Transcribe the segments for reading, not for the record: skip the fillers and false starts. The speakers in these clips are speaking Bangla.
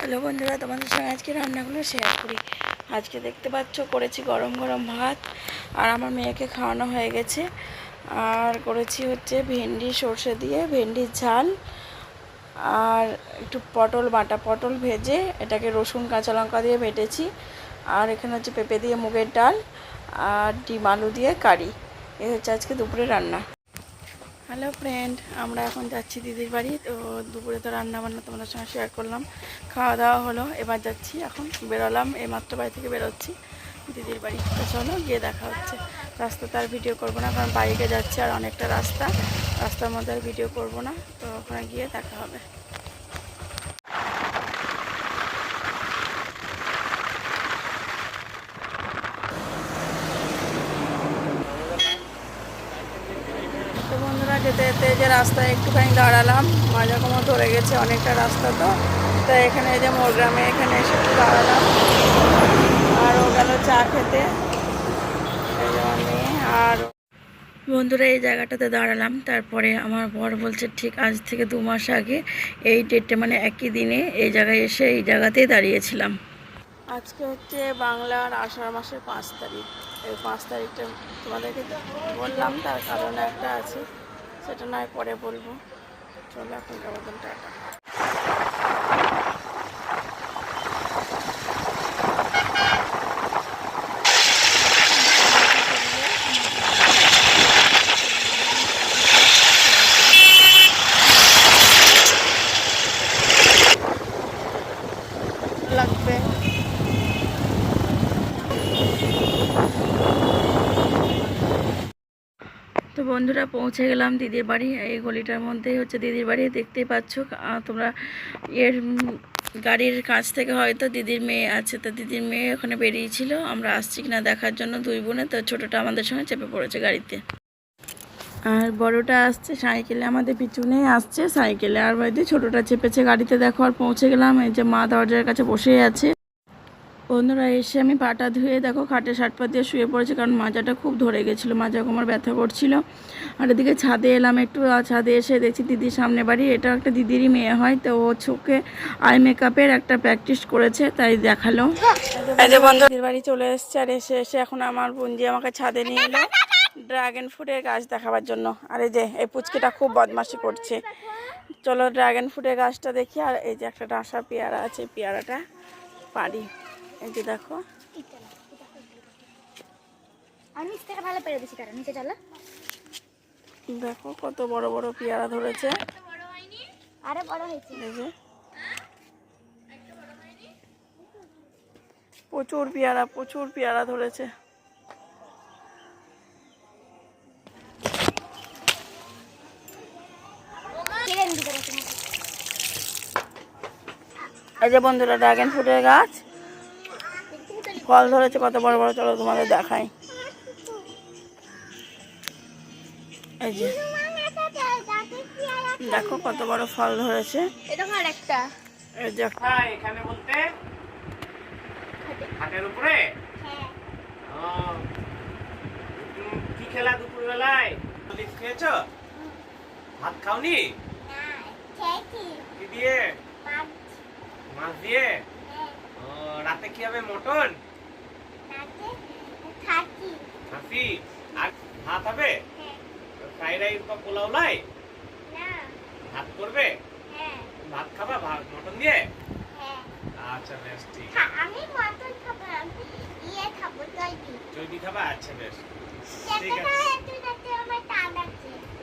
হ্যালো বন্ধুরা, তোমাদের সঙ্গে আজকে রান্নাগুলো শেয়ার করি। আজকে দেখতে পাচ্ছ করেছি গরম গরম ভাত, আর আমার মেয়েকে খাওয়ানো হয়ে গেছে। আর করেছি হচ্ছে ভেন্ডি সর্ষে দিয়ে ভেন্ডির ঝাল, আর একটু পটল বাটা, পটল ভেজে এটাকে রসুন কাঁচা লঙ্কা দিয়ে বেটেছি। আর এখানে হচ্ছে পেঁপে দিয়ে মুগের ডাল, আর ডিম আলু দিয়ে কারি। এই হচ্ছে আজকে দুপুরে রান্না। হ্যালো ফ্রেন্ড, আমরা এখন যাচ্ছি দিদির বাড়ি। তো দুপুরে তো রান্না বান্না তোমাদের সঙ্গে শেয়ার করলাম, খাওয়া দাওয়া হলো, এবার যাচ্ছি। এখন বেরোলাম, এইমাত্র বাড়ি থেকে বেরোচ্ছি দিদির বাড়ি। তো চলো গিয়ে দেখা হচ্ছে। রাস্তাতে আর ভিডিও করবো না, কারণ বাইকে যাচ্ছি আর অনেকটা রাস্তার মধ্যে আর ভিডিও করবো না। তো ওখানে গিয়ে দেখা হবে। তো বন্ধুরা, যেতে যেতে যে রাস্তায় একটুখানি দাঁড়ালাম, মাজা কোমর ধরে গেছে, অনেকটা রাস্তা। তো এখানে যে মোরগ্রামে এখানে এসে একটু দাঁড়ালাম। আর ও গেল চা খেতে, আর বন্ধুরা এই জায়গাটাতে দাঁড়ালাম। তারপরে আমার বর বলছে ঠিক আজ থেকে 2 মাস আগে এই ডেটে, মানে একই দিনে এই জায়গায় এসে এই জায়গাতেই দাঁড়িয়েছিলাম। আজকে হচ্ছে বাংলার আষাঢ় মাসের 5 তারিখ। এই 5 তারিখটা তোমাদেরকে বললাম, তার কারণ একটা আছে, সেটা নয় পরে বলবো। চলো এখন কেমন টাটা। লাগবে তো বন্ধুরা, পৌঁছে গেলাম দিদির বাড়ি। এই গলিটার মধ্যেই হচ্ছে দিদির বাড়ি, দেখতেই পাচ্ছ তোমরা। এর গাড়ির কাছ থেকে হয়তো দিদির মেয়ে আছে, তো দিদির মেয়ে ওখানে বেরিয়েছিল, আমরা আসছি কিনা দেখার জন্য 2 বোনে। তো ছোটোটা আমাদের সঙ্গে চেপে পড়েছে গাড়িতে, আর বড়টা আসছে সাইকেলে, আমাদের পিছনেই আসছে সাইকেলে। আর বাড়িতে ছোটোটা চেপেছে গাড়িতে। দেখো আর পৌঁছে গেলাম। এই যে মা দরজার কাছে বসেই আছে। বন্ধুরা, এসে আমি পাটা ধুয়ে দেখো খাটে শার্ট পা দিয়ে শুয়ে পড়েছে, কারণ মাজাটা খুব ধরে গেছিলো, মাজা কোমর ব্যথা করছিল। আর এদিকে ছাদে এলাম একটু। ছাদে এসে দেখছি দিদির সামনে বাড়ি, এটা একটা দিদিরই মেয়ে হয়, তো ও চোখে আই মেকআপের একটা প্র্যাকটিস করেছে, তাই দেখালো। দিদির বাড়ি চলে এসছে, আর এসে এখন আমার বোনজি আমাকে ছাদে নিয়ে এলো ড্রাগন ফ্রুটের গাছ দেখাবার জন্য। আর এই যে এই পুচকিটা খুব বদমাশি করছে। চলো ড্রাগন ফ্রুটের গাছটা দেখি। আর এই যে একটা ডাঁসা পেয়ারা আছে, পেয়ারাটা পারি। এই যে দেখো, দেখো কত বড় বড় পেয়ারা ধরেছে। এই যে প্রচুর পেয়ারা ধরেছে। এই যে বন্ধুরা ড্রাগন ফ্রুটের গাছ, ফল ধরেছে কত বড় বড়। চলো তোমাদের দেখাই। এই যে দেখো কত বড় ফল ধরেছে। এই যে এখানে বলতে হাটের উপরে কি খেলা দুপুর বেলায় খেয়েছো? ভাত খাওনি? কি দিয়ে? মাছ দিয়ে। রাতে কি হবে? মটন, খাসি আর ভাত হবে? ফ্রাইড রাইস বা পোলাও লাই? ভাত করবে? ভাত খাবা মটন দিয়ে? আচ্ছা বেশ, ঠিক আছে। আমি মটন খাবো, আমি ইয়ে খাবো, জৈবি খাবা? আচ্ছা বেশ, ঠিক আছে।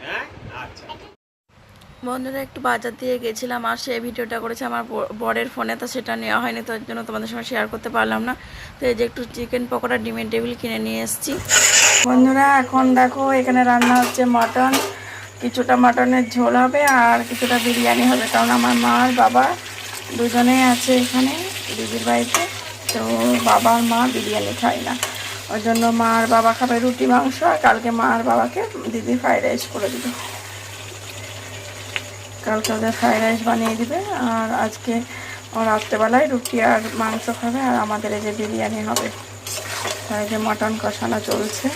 হ্যাঁ আচ্ছা। বন্ধুরা, একটু বাজার দিয়ে গেছিলাম, আর সেই ভিডিওটা করেছে আমার বরের ফোনে, তো সেটা নেওয়া হয়নি, তার জন্য তোমাদের সঙ্গে শেয়ার করতে পারলাম না। তো এই যে একটু চিকেন পকোড়া ডিমের টেবিল কিনে নিয়ে এসেছি। বন্ধুরা, এখন দেখো এখানে রান্না হচ্ছে মটন। কিছুটা মটনের ঝোল হবে আর কিছুটা বিরিয়ানি হবে, কারণ আমার মা আর বাবা দুজনেই আছে এখানে দিদির বাড়িতে। তো বাবা আর মা বিরিয়ানি খায় না, ওই জন্য মা আর বাবা খাবে রুটি মাংস। আর কালকে মা আর বাবাকে দিদি ফ্রাইড রাইস করে দিবে, কালকে ওদের ফ্রাইড রাইস বানিয়ে দিবে। আর আজকে রাত্রেবেলায় রুটি আর মাংস খাবে, আর আমাদের এই যে বিরিয়ানি হবে। তাই যে মটন কষানো চলছে।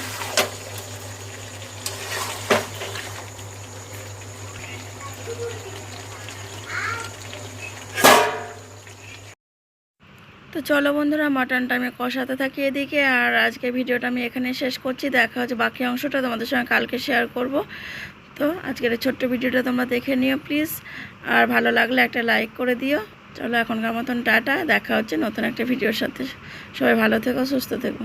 তো চলো বন্ধুরা, মাটনটা আমি কষাতে থাকি এদিকে, আর আজকে ভিডিওটা আমি এখানে শেষ করছি। দেখা হচ্ছে বাকি অংশটা তোমাদের সঙ্গে কালকে শেয়ার করব। তো আজকের এই ছোট্ট ভিডিওটা তোমরা দেখে নিও প্লিজ, আর ভালো লাগলে একটা লাইক করে দিও। চলো এখনকার মতন টাটা, দেখা হচ্ছে নতুন একটা ভিডিওর সাথে। সবাই ভালো থেকো, সুস্থ থেকো।